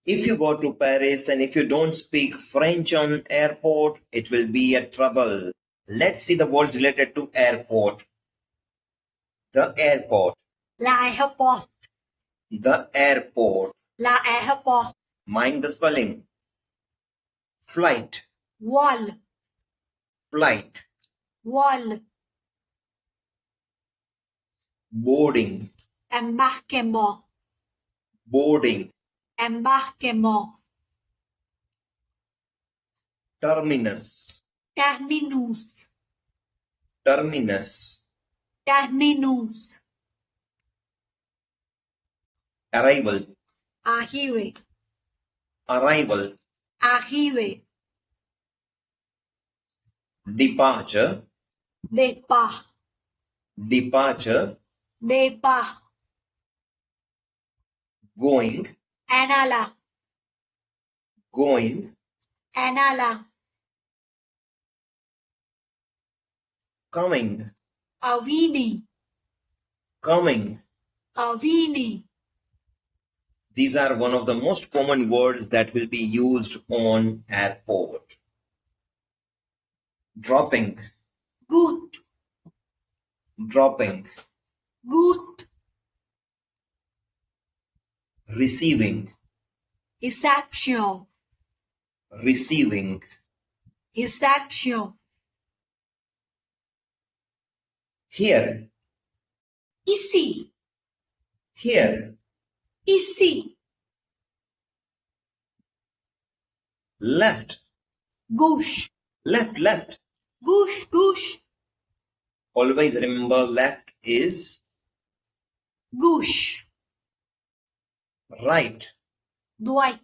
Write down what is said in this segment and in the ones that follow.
If you go to Paris and if you don't speak French on airport, it will be a trouble. Let's see the words related to airport. The airport. L'aéroport. The airport. L'aéroport. Mind the spelling. Flight. Vol. Flight. Vol. Boarding. Embarquement. Boarding. Embarquement. Terminus. Terminus. Terminus. Terminus. Arrival. Arrivé. Arrival. Arrivé. Departure. Départ. Departure. Départ. Going. En allant. Going. En allant. Coming. A venir. Coming. A venir. These are one of the most common words that will be used on airport. Dropping. Goutte. Dropping. Goutte. Receiving. Réception. Receiving. Réception. Here. Ici. Here. Ici. Left. Gauche. Left, left. Gauche, gauche. Always remember left is Gauche. right. Droite.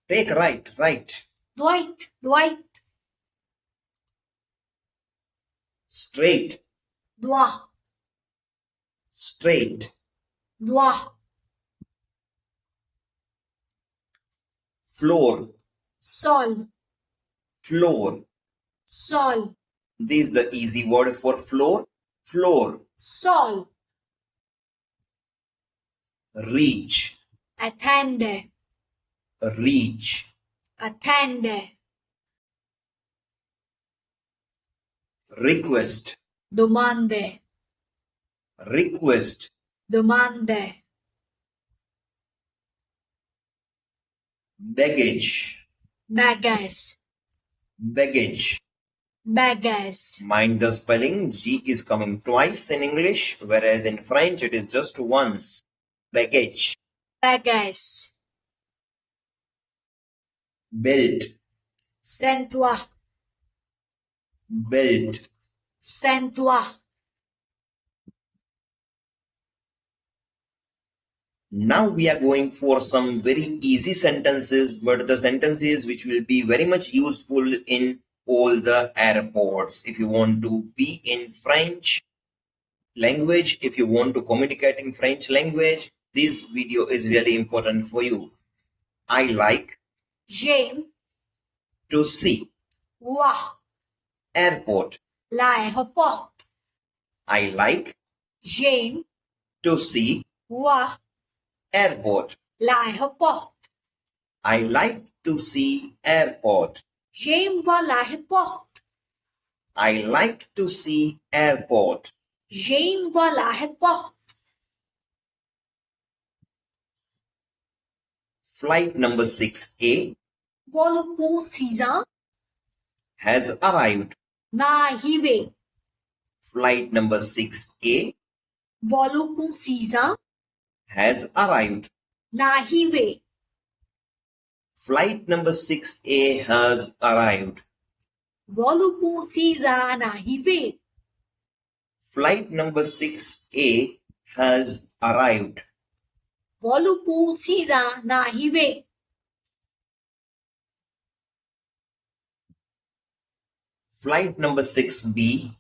Take right, right. Droite, droite. Straight. Droit. Straight. Droit. Floor. Sol. Floor. Sol. This is the easy word for floor. Floor. Sol. Reach. Attende. Reach. Attende. Request. Domande. Request. Domande. Baggage. Bagage. Baggage. Bagage. Mind the spelling. G is coming twice in English, whereas in French it is just once. Baggage. Bagage. Belt. Ceinture. Belt. Ceinture. Now we are going for some very easy sentences, but the sentences which will be very much useful in all the airports. If you want to be in French language, if you want to communicate in French language, this video is really important for you. I like J'aime. to see. Voir. Airport. L'aéroport. I like J'aime. to see. Voir. Airport. L'aéroport. I like to see airport. J'aime voir l'aéroport. I like to see airport. J'aime voir l'aéroport. Flight number 6A Vol pour 6 ans. has arrived. N'a arrivé. Flight number 6A Vol pour 6 ans. has arrived. N'a arrivé. Flight number 6A has arrived. Vol pour 6 ans n'a arrivé. Flight number 6A has arrived. Vol pour 6 ans n'a arrivé. Flight number 6B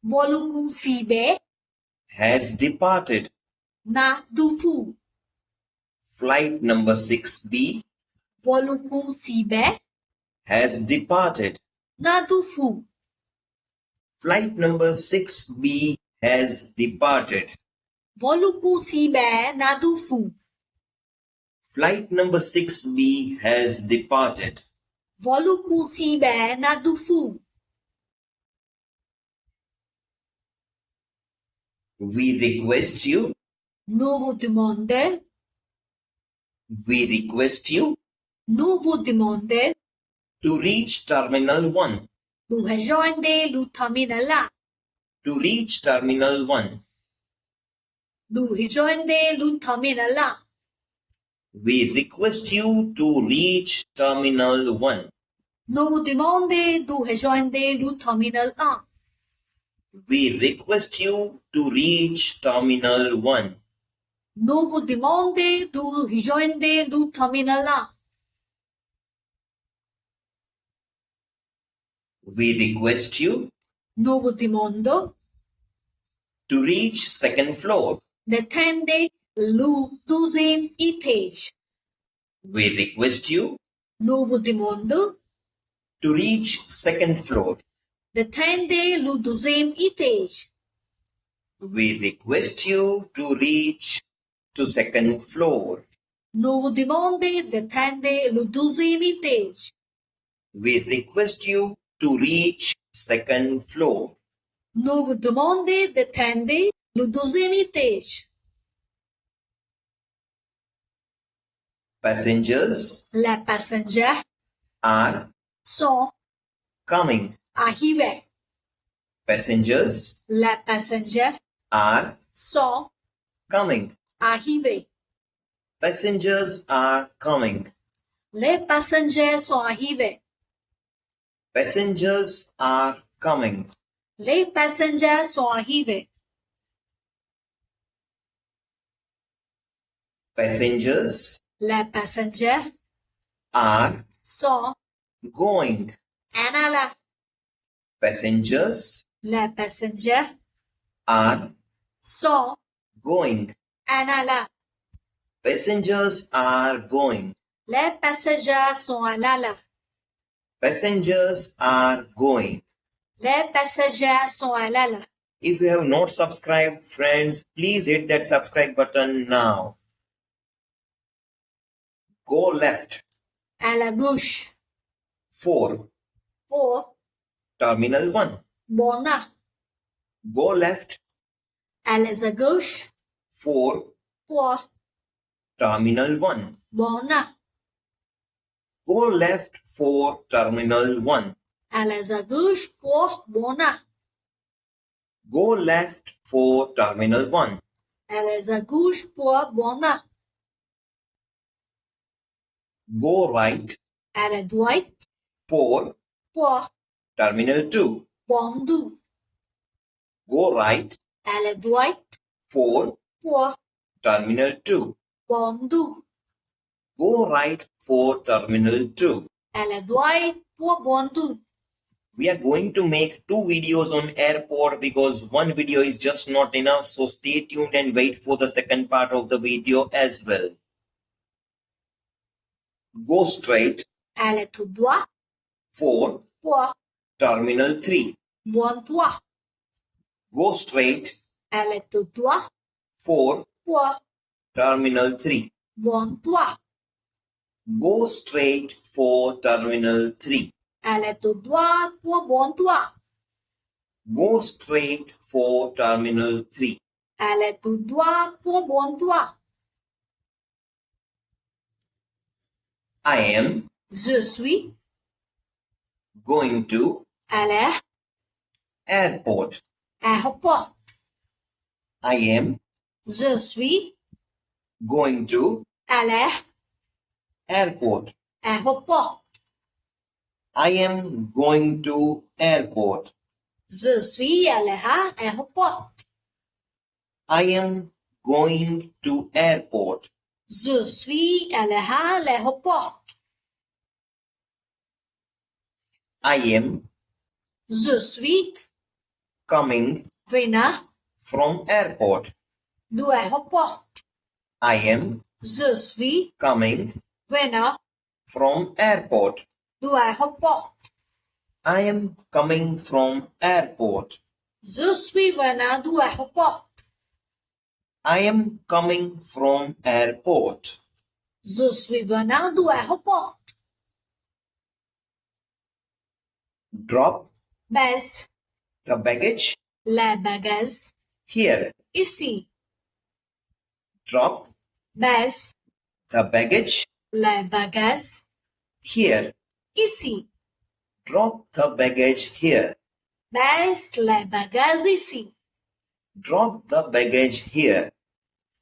Vol pour 6B has departed. n'a du fou. Flight number 6B Vol pour 6B has departed. n'a du fou. Flight number 6B has departed. Vol pour 6B n'a du fou. Flight number 6B has departed. Volo possible na do fu. We request you. Novo demande. We request you Novo demande. to reach Terminal 1. Do rejoinde lo terminal lá. To reach Terminal 1. Do rejoinde lo terminal lá. We request you to reach Terminal 1. Novo demande do rejoinde lo terminal 1. We request you to reach Terminal 1. Novo demande do rejoinde lo terminal lá. We request you Novo demando. to reach second floor. Detende lo deuxième étage. We request you Novo demando. to reach second floor. Detende lo deuxième étage. We request you to reach to second floor. Novo demande detende lo deuxième étage. We request you to reach second floor. Novo demande detende lo deuxième étage. Passengers Les passagers are sont coming. arrivés. Passengers Les passagers are sont coming. arrivés. Passengers are coming. Les passagers sont arrivés. Passengers are coming. Les passagers sont arrivés. Passengers Les passagers are sont going. en allant. Passengers Les passagers are sont going. en allant. Passengers are going. Les passagers sont en allant. Passengers are going. Les passagers sont en allant. If you have not subscribed, friends, please hit that subscribe button now. Go left. À la gauche. 4. Pour Terminal 1. Bona. Go left. À la gauche. 4. Pour Terminal 1. Bona. Go left for Terminal 1. À la gauche pour Bona. Go left for Terminal 1. À la gauche pour Bona. Go right À la droite for pour Terminal 2. Bondu. Go right À la droite for pour Terminal 2. Bondu. Go right for Terminal 2. À la droite pour Bondu. We are going to make 2 videos on airport because one video is just not enough. So stay tuned and wait for the second part of the video as well. Go straight Allez tout droit for pour Terminal 3. bon droit. Go straight Allez tout droit for pour Terminal 3. bon droit. Go straight for Terminal 3. Allez tout droit pour bon droit. Go straight for Terminal 3. Allez tout droit pour bon droit. I am Je suis going to aller airport. aéroport. I am Je suis going to aller airport. aéroport. I am going to airport. Je suis allé à aéroport. I am going to airport. Je suis allé à l'aéroport. I am Je suis coming venant from airport. du aéroport. I am Je suis coming venant from airport. du aéroport. I am coming from airport. Je suis venant du aéroport. I am coming from airport. Je suis venant du aéroport. Drop Baisse the baggage les bagages. here. Ici. Drop Baisse the baggage les bagages. here. Ici. Drop the baggage here. Baisse les bagages ici. Drop the baggage here.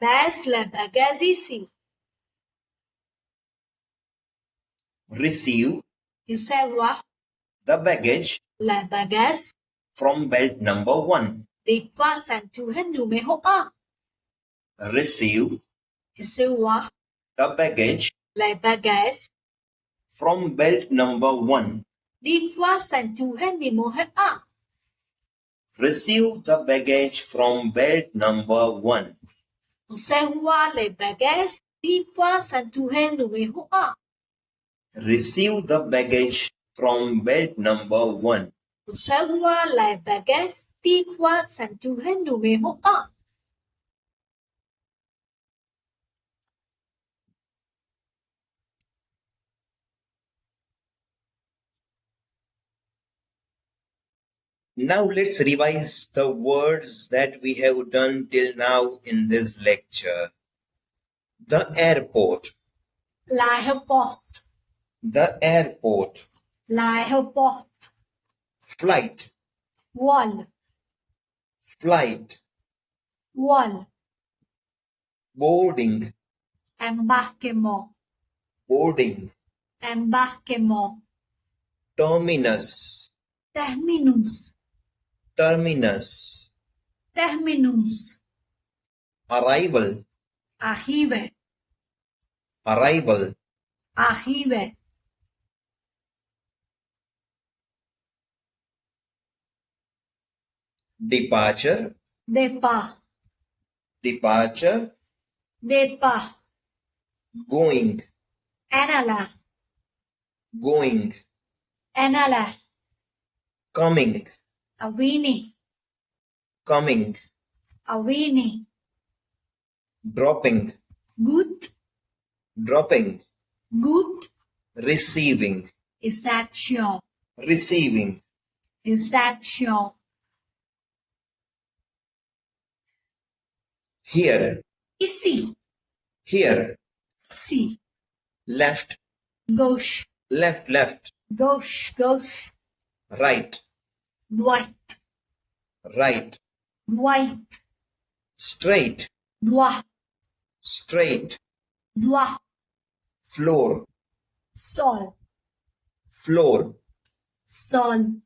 Baisse les bagages ici. Receive Recevoir the baggage les bagages from belt number 1. des passagers numéro 1. Receive Recevoir the baggage les bagages from belt number 1. des passagers numéro 1. Receive the baggage from belt number 1. Recevoir les bagages des passagers numéro 1. Receive the baggage from belt number 1. Recevoir les bagages des passagers numéro 1. Now let's revise the words that we have done till now in this lecture. The airport. L'aéroport. The airport. L'aéroport. Flight. Vol. Flight. Vol. Boarding. Embarquement. Boarding. Embarquement. Terminus. Terminus. Terminus. Terminus. Arrival. Arrivée. Arrival. Arrivée. Departure. Départ. Departure. Départ. Going. En allant. Going. En allant. Coming. À venir. Coming. À venir. Dropping. Good. Dropping. Good. Receiving. Réception. Receiving. Réception. Here. Ici. Here. Ici. Left. Gauche. Left. Left. Gauche. Gauche. Right. Droite. Right. Droite. Straight. Droit. Straight. Droit. Floor. Sol. Floor. Sol.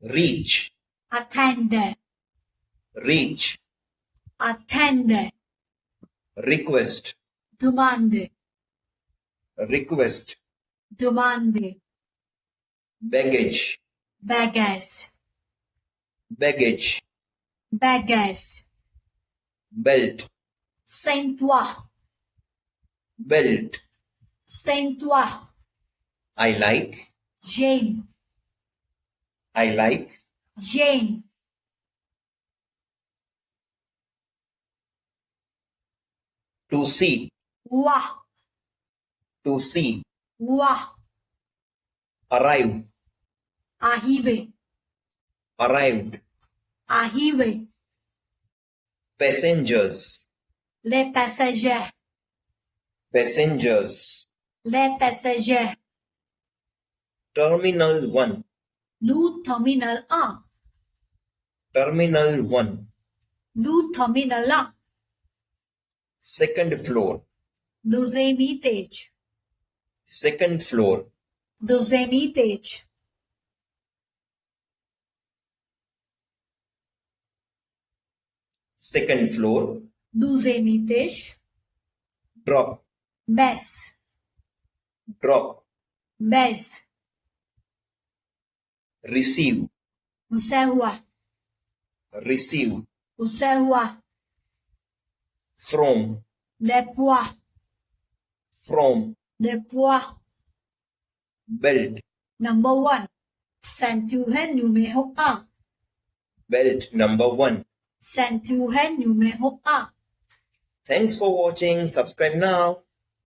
Reach. Attendre. Reach. Attendre. Request. Demande. Request. Demande. Baggage. Bagage. Baggage. Bagage. Belt. Ceinture. Belt. Ceinture. I like. J'aime. I like. J'aime. To see. Voir. To see. Voir. Arrive. Arriver. Arrived. Arriver. Passengers. Les passagers. Passengers. Les passagers. Terminal 1. Nous terminal 1. Terminal 1. Nous terminal 1. Second floor. Deuxième étage. Second floor. Deuxième étage. Second floor. Deuxième étage. Drop. Baisse. Drop. Baisse. Receive. Recevoir. Receive. Recevoir. From. Déploie. From. Déploie. Belt. Number 1. Ceinture numéro 1. Belt number 1. Ceinture numéro 1. Thanks for watching. Subscribe now.